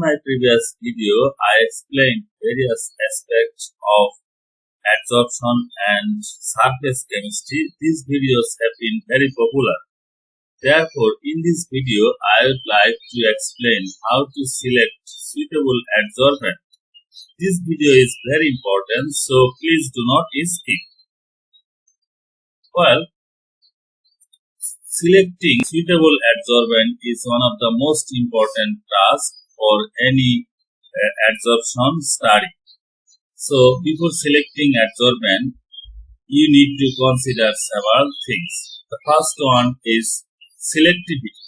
my previous video, I explained various aspects of adsorption and surface chemistry. These videos have been very popular. Therefore, in this video, I would like to explain how to select suitable adsorbent. This video is very important, so please do not skip. Well, selecting suitable adsorbent is one of the most important tasks for any adsorption study. So, before selecting adsorbent, you need to consider several things. The first one is selectivity.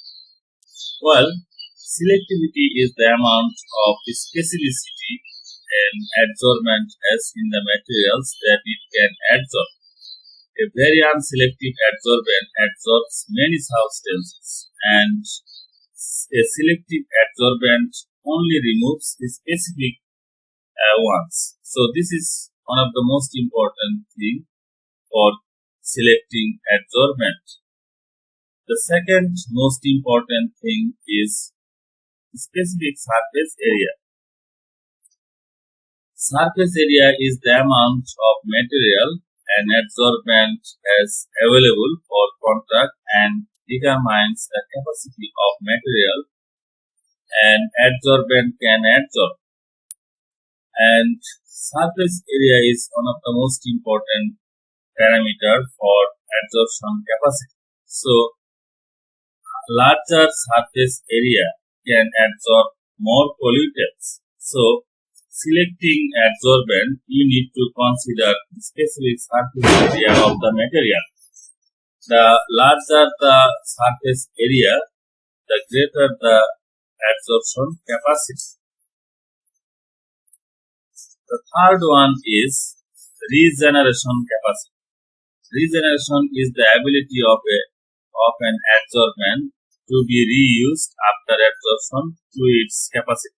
Well, selectivity is the amount of specificity an adsorbent has in the materials that it can adsorb. A very unselective adsorbent adsorbs many substances, and a selective adsorbent only removes the specific ones. So this is one of the most important things for selecting adsorbent. The second most important thing is specific surface area. Surface area is the amount of material an adsorbent is available for contact and determines the capacity of material an adsorbent can adsorb. And surface area is one of the most important parameter for adsorption capacity. So, larger surface area can adsorb more pollutants. So, selecting adsorbent, you need to consider the specific surface area of the material. The larger the surface area, the greater the adsorption capacity. The third one is regeneration capacity. Regeneration is the ability of an adsorbent to be reused after adsorption to its capacity.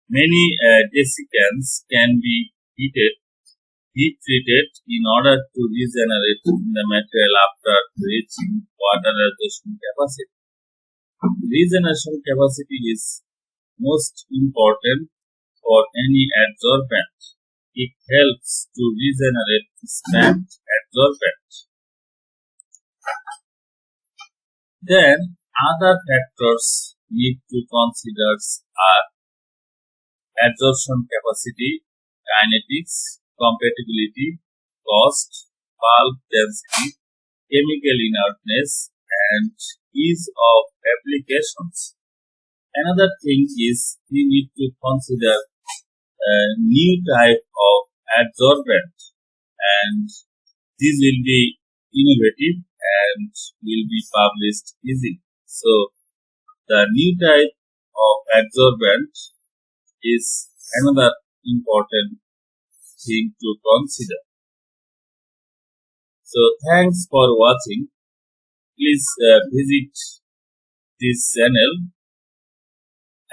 Many desiccants can be heat treated in order to regenerate the material after reaching water adsorption capacity. Regeneration capacity is most important for any adsorbent. It helps to regenerate spent adsorbent. Then other factors need to consider are adsorption capacity, kinetics, compatibility, cost, bulk density, chemical inertness, and ease of applications. Another thing is we need to consider a new type of adsorbent, and this will be innovative and will be published easily. So, the new type of adsorbent is another important thing to consider. So, thanks for watching. Please visit this channel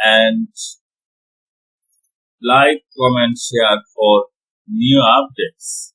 and like, comment, share for new updates.